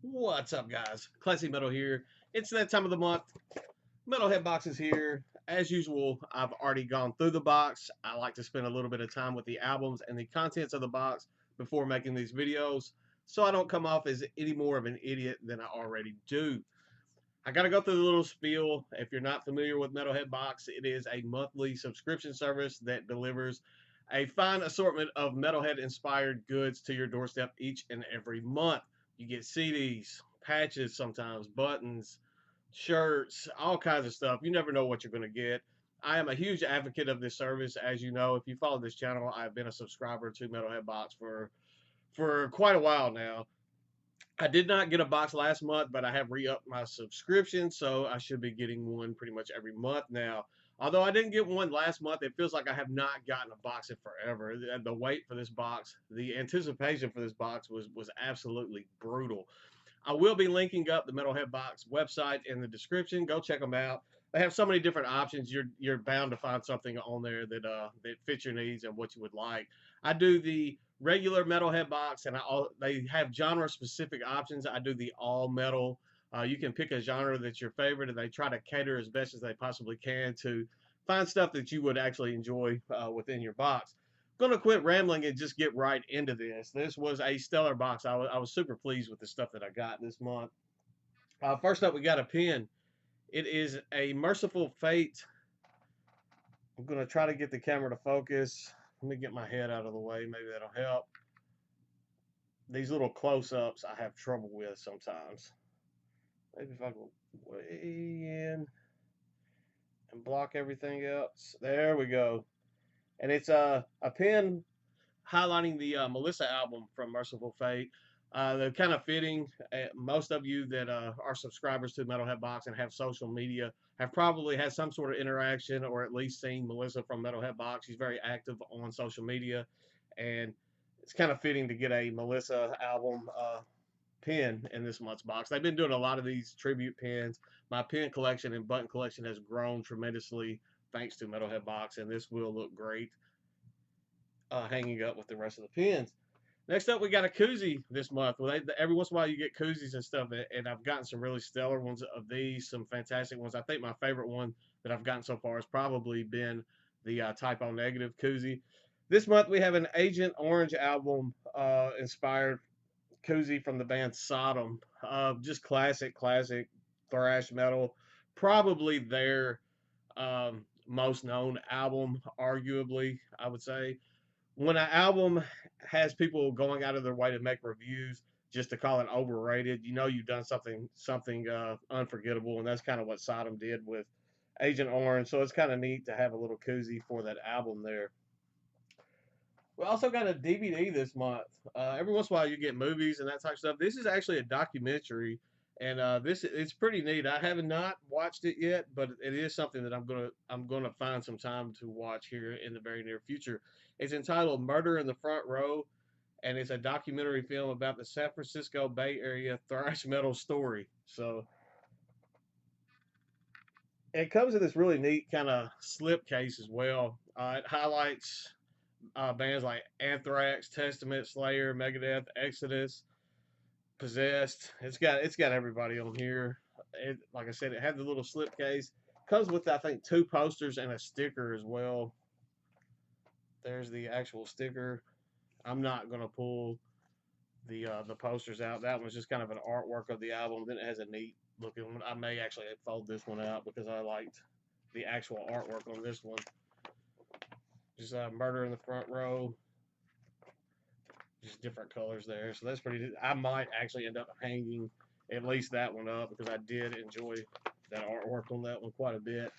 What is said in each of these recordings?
What's up, guys? Classy Metal here. It's that time of the month. Metalhead Box is here. As usual, I've already gone through the box. I like to spend a little bit of time with the albums and the contents of the box before making these videos, so I don't come off as any more of an idiot than I already do. I got to go through the little spiel. If you're not familiar with Metalhead Box, it is a monthly subscription service that delivers a fine assortment of Metalhead inspired goods to your doorstep each and every month. You get CDs, patches, sometimes buttons, shirts, all kinds of stuff. You never know what you're going to get. I am a huge advocate of this service. As you know, if you follow this channel, I've been a subscriber to Metalhead Box for quite a while now. I did not get a box last month, but I have re-upped my subscription, so I should be getting one pretty much every month now. Although I didn't get one last month, it feels like I have not gotten a box in forever. The wait for this box, the anticipation for this box was absolutely brutal. I will be linking up the Metalhead Box website in the description. Go check them out. They have so many different options. You're bound to find something on there that fits your needs and what you would like. I do the regular Metalhead Box, and they have genre specific options. I do the all metal. You can pick a genre that's your favorite, and they try to cater as best as they possibly can to find stuff that you would actually enjoy within your box. Gonna quit rambling and just get right into this. This was a stellar box. I was super pleased with the stuff that I got this month. First up, we got a pen. It is a Merciful Fate. I'm gonna try to get the camera to focus. Let me get my head out of the way. Maybe that'll help. These little close-ups I have trouble with sometimes. Maybe if I go way in and block everything else. There we go. And it's a pen highlighting the Melissa album from Merciful Fate. They're kind of fitting. Most of you that are subscribers to Metalhead Box and have social media have probably had some sort of interaction or at least seen Melissa from Metalhead Box. She's very active on social media, and it's kind of fitting to get a Melissa album pin in this month's box. They've been doing a lot of these tribute pins. My pin collection and button collection has grown tremendously thanks to Metalhead Box, and this will look great hanging up with the rest of the pins. Next up, we got a koozie this month. Well, every once in a while you get koozies and stuff, and I've gotten some really stellar ones of these, some fantastic ones. I think my favorite one that I've gotten so far has probably been the Typo Negative koozie. This month we have an Agent Orange album inspired koozie from the band Sodom. Just classic thrash metal. Probably their most known album, arguably, I would say. When an album has people going out of their way to make reviews just to call it overrated, you know you've done something unforgettable, and that's kind of what Sodom did with Agent Orange. So it's kind of neat to have a little koozie for that album there. We also got a DVD this month. Every once in a while you get movies and that type of stuff. This is actually a documentary, and this it's pretty neat. I have not watched it yet, but it is something that I'm gonna find some time to watch here in the very near future. It's entitled "Murder in the Front Row," and it's a documentary film about the San Francisco Bay Area thrash metal story. So it comes in this really neat kind of slipcase as well. It highlights bands like Anthrax, Testament, Slayer, Megadeth, Exodus, Possessed. It's got everybody on here. Like I said, it had the little slipcase. Comes with I think 2 posters and a sticker as well. There's the actual sticker. I'm not gonna pull the posters out. That one's just kind of an artwork of the album. Then it has a neat looking one. I may actually fold this one out because I liked the actual artwork on this one. Just Murder in the Front Row. Just different colors there. So that's pretty. I might actually end up hanging at least that one up because I did enjoy that artwork on that one quite a bit.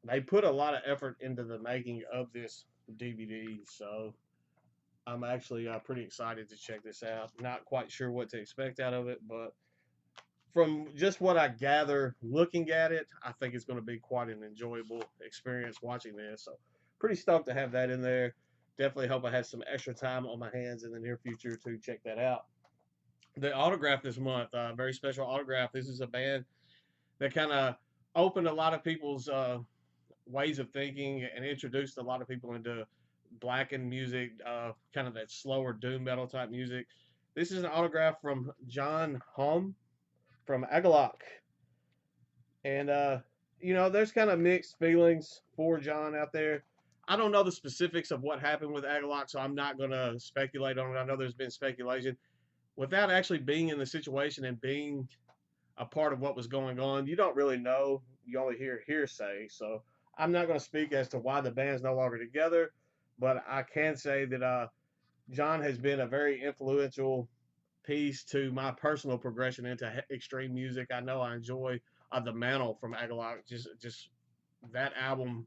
They put a lot of effort into the making of this DVD, so I'm actually pretty excited to check this out. Not quite sure what to expect out of it, but from just what I gather looking at it, I think it's going to be quite an enjoyable experience watching this. So pretty stoked to have that in there. Definitely hope I have some extra time on my hands in the near future to check that out. The autograph this month, very special autograph. This is a band that kind of opened a lot of people's ways of thinking and introduced a lot of people into blackened music, kind of that slower doom metal type music. This is an autograph from John Home from Agalock. And, there's kind of mixed feelings for John out there. I don't know the specifics of what happened with Agalock, so I'm not going to speculate on it. I know there's been speculation. Without actually being in the situation and being a part of what was going on, you don't really know. You only hear hearsay. So I'm not going to speak as to why the band's no longer together, but I can say that John has been a very influential piece to my personal progression into extreme music. I know I enjoy The Mantle from Agalock. Just that album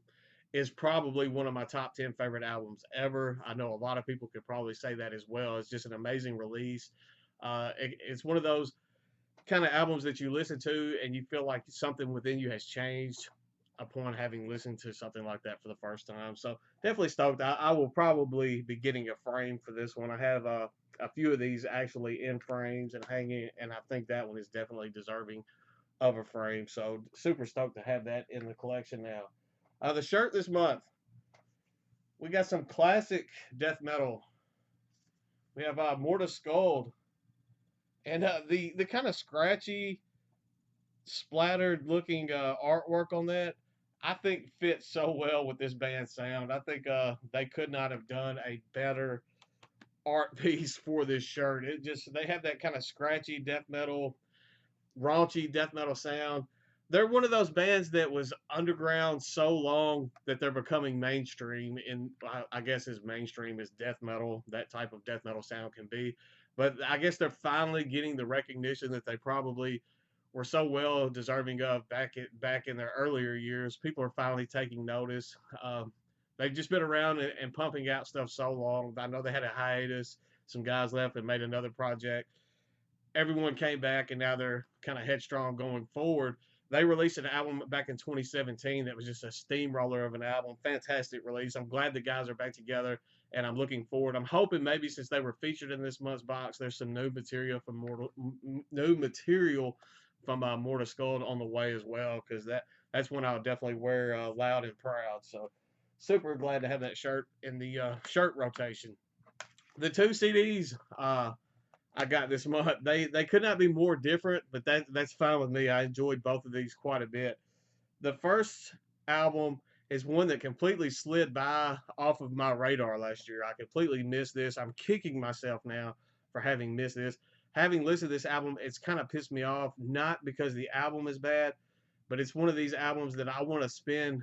is probably one of my top 10 favorite albums ever. I know a lot of people could probably say that as well. It's just an amazing release. It's one of those kind of albums that you listen to and you feel like something within you has changed upon having listened to something like that for the first time. So definitely stoked. I will probably be getting a frame for this one. I have a few of these actually in frames and hanging, and I think that one is definitely deserving of a frame. So super stoked to have that in the collection now. The shirt this month, we got some classic death metal. We have Mortis Gold, and the kind of scratchy, splattered looking artwork on that, I think fits so well with this band's sound. I think they could not have done a better art piece for this shirt. They have that kind of scratchy death metal, raunchy death metal sound. They're one of those bands that was underground so long that they're becoming mainstream. And I guess as mainstream as death metal, that type of death metal sound can be. But I guess they're finally getting the recognition that they probably were so well deserving of back in their earlier years. People are finally taking notice. They've just been around and pumping out stuff so long. I know they had a hiatus. Some guys left and made another project. Everyone came back, and now they're kind of headstrong going forward. They released an album back in 2017 that was just a steamroller of an album. Fantastic release. I'm glad the guys are back together, and I'm looking forward. I'm hoping maybe since they were featured in this month's box, there's some new material from Mortal Skull on the way as well, because that's one I'll definitely wear loud and proud. So super glad to have that shirt in the shirt rotation. The two CDs I got this month, they could not be more different, but that's fine with me. I enjoyed both of these quite a bit. The first album is one that completely slid by off of my radar last year. I completely missed this. I'm kicking myself now for having missed this. Having listened to this album, it's kind of pissed me off, not because the album is bad, but it's one of these albums that I want to spend.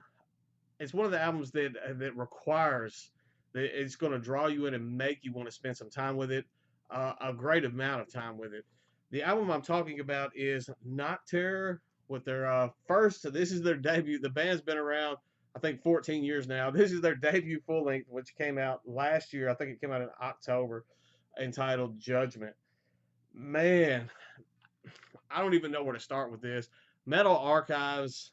It's one of the albums that requires that it's going to draw you in and make you want to spend some time with it, a great amount of time with it. The album I'm talking about is Nachtterror with their first. This is their debut. The band's been around, I think, 14 years now. This is their debut full length, which came out last year. I think it came out in October, entitled Judgement. Man, I don't even know where to start with this. Metal Archives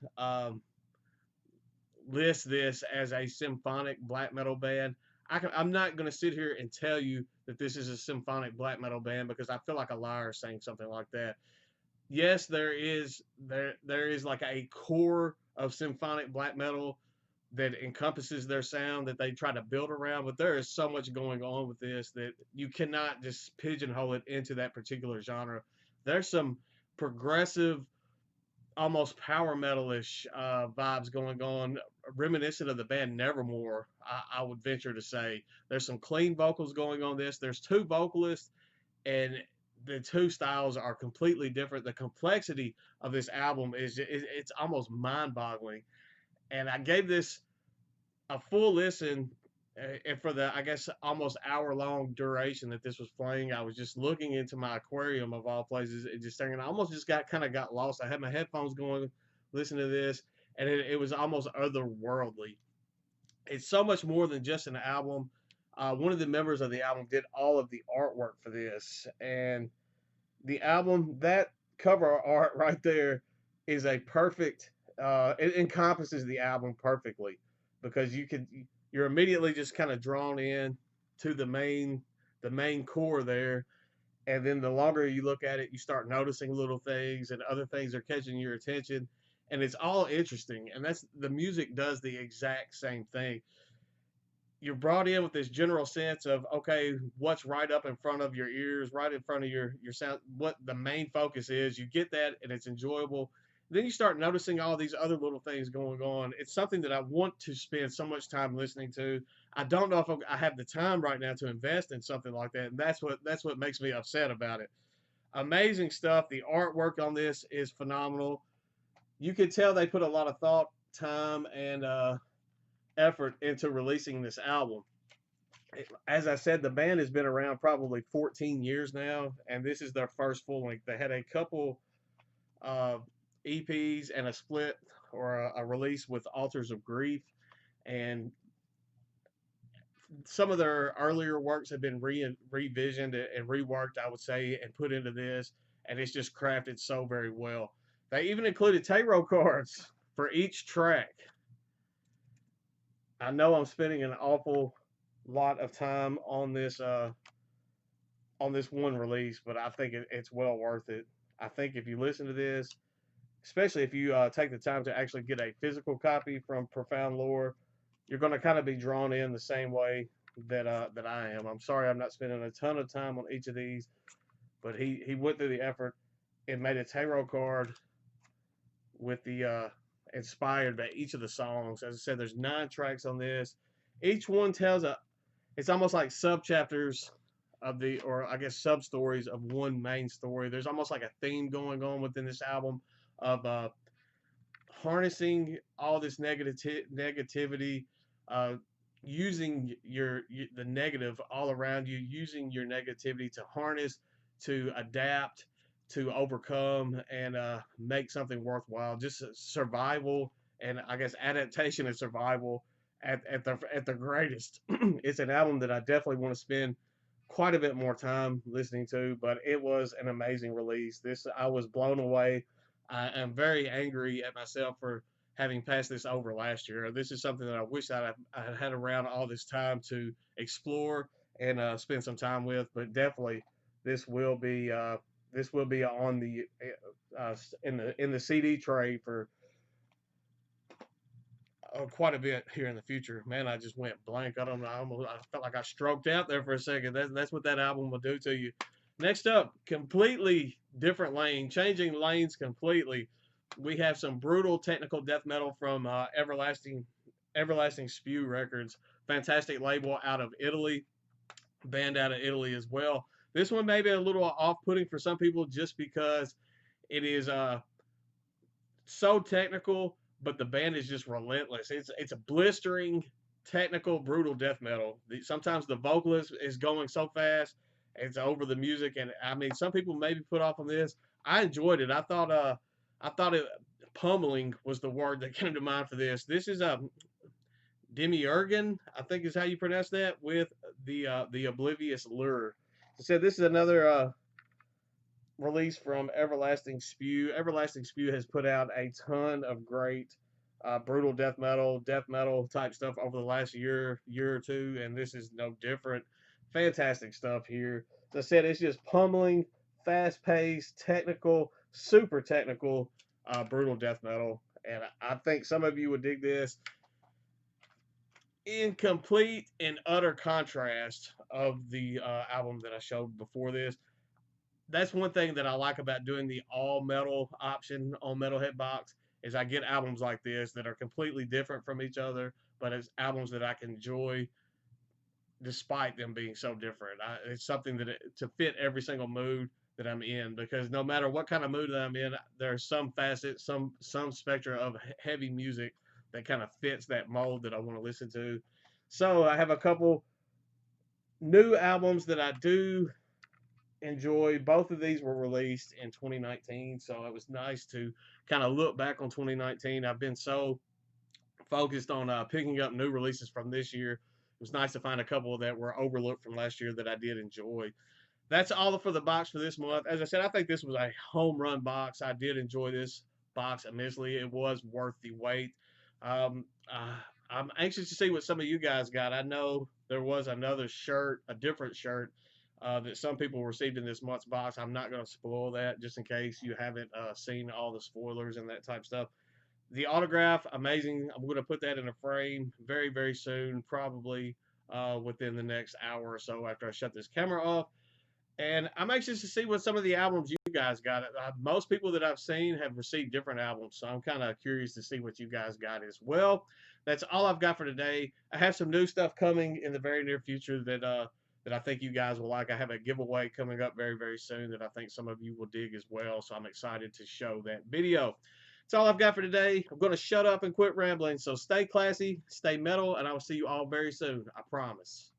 lists this as a symphonic black metal band. I'm not going to sit here and tell you that this is a symphonic black metal band because I feel like a liar saying something like that. Yes, there is like a core of symphonic black metal that encompasses their sound that they try to build around, but there is so much going on with this that you cannot just pigeonhole it into that particular genre. There's some progressive, almost power metalish vibes going on, reminiscent of the band Nevermore. I would venture to say there's some clean vocals going on this. There's two vocalists, and the two styles are completely different. The complexity of this album it's almost mind-boggling. And I gave this a full listen, and for the, I guess, almost hour-long duration that this was playing, I was just looking into my aquarium of all places and just staring. I almost just got lost. I had my headphones going, listening to this, and it was almost otherworldly. It's so much more than just an album. One of the members of the album did all of the artwork for this, and the album, that cover art right there is a perfect. It encompasses the album perfectly because you're immediately just kind of drawn in to the main core there, and then the longer you look at it, you start noticing little things and other things are catching your attention, and it's all interesting. And that's the music does the exact same thing. you're brought in with this general sense of, okay, what's right up in front of your ears, right in front of your sound, what the main focus is. You get that, and it's enjoyable. Then you start noticing all these other little things going on. It's something that I want to spend so much time listening to. I don't know if I have the time right now to invest in something like that, and that's what makes me upset about it. Amazing stuff. The artwork on this is phenomenal. You can tell they put a lot of thought, time, and effort into releasing this album. As I said, the band has been around probably 14 years now, and this is their first full length. They had a couple uh, EPs and a split or a release with Altars of Grief, and some of their earlier works have been revisioned and reworked, I would say, and put into this, and it's just crafted so very well. They even included tarot cards for each track. I know I'm spending an awful lot of time on this one release, but I think it's well worth it. I think if you listen to this, especially if you take the time to actually get a physical copy from Profound Lore, you're going to kind of be drawn in the same way that I am. I'm sorry I'm not spending a ton of time on each of these, but he went through the effort and made a tarot card with the inspired by each of the songs. As I said, there's 9 tracks on this. Each one tells a, it's almost like sub chapters of the, or I guess sub stories of one main story. There's almost like a theme going on within this album of harnessing all this negativity, uh, using the negative all around you, using your negativity to harness, to adapt, to overcome, and make something worthwhile. Just survival, and I guess adaptation and survival at the greatest. It's an album that I definitely want to spend quite a bit more time listening to, but it was an amazing release. This, I was blown away. I am very angry at myself for having passed this over last year. This is something that I wish I had around all this time to explore and spend some time with. But definitely, this will be this will be on the in the CD tray for quite a bit here in the future. Man, I just went blank. I don't know. I felt like I stroked out there for a second. That's what that album will do to you. Next up, completely different lane, changing lanes completely. We have some brutal technical death metal from Everlasting Spew Records. Fantastic label out of Italy, band out of Italy as well. This one may be a little off-putting for some people just because it is so technical, but the band is just relentless. It's a blistering, technical, brutal death metal. Sometimes the vocalist is going so fast, it's over the music, and I mean, some people may be put off on this. I enjoyed it. I thought it pummeling was the word that came to mind for this. This is a Demiurgon, I think is how you pronounce that, with the Oblivious Lure. I said this is another release from Everlasting Spew. Everlasting Spew has put out a ton of great brutal death metal type stuff over the last year or two, and this is no different. Fantastic stuff here. As I said, it's just pummeling, fast paced, technical, super technical, brutal death metal, and I think some of you would dig this. In complete and utter contrast of the album that I showed before this, that's one thing that I like about doing the all metal option on Metalhead Box is I get albums like this that are completely different from each other, but it's albums that I can enjoy despite them being so different. It's something to fit every single mood that I'm in, because no matter what kind of mood that I'm in, there's some facet, some spectra of heavy music that kind of fits that mold that I want to listen to. So I have a couple new albums that I do enjoy. Both of these were released in 2019, so it was nice to kind of look back on 2019. I've been so focused on picking up new releases from this year. It was nice to find a couple that were overlooked from last year that I did enjoy. That's all for the box for this month. As I said, I think this was a home run box. I did enjoy this box immensely. It was worth the wait. Um, I'm anxious to see what some of you guys got. I know there was another shirt, a different shirt that some people received in this month's box. I'm not going to spoil that just in case you haven't seen all the spoilers and that type of stuff. The autograph, amazing. I'm going to put that in a frame very, very soon, probably within the next hour or so after I shut this camera off. And I'm anxious to see what some of the albums you guys got. Most people that I've seen have received different albums, so I'm kind of curious to see what you guys got as well. That's all I've got for today. I have some new stuff coming in the very near future that I think you guys will like. I have a giveaway coming up very, very soon that I think some of you will dig as well, so I'm excited to show that video. That's all I've got for today. I'm going to shut up and quit rambling, so stay classy, stay metal, and I will see you all very soon. I promise.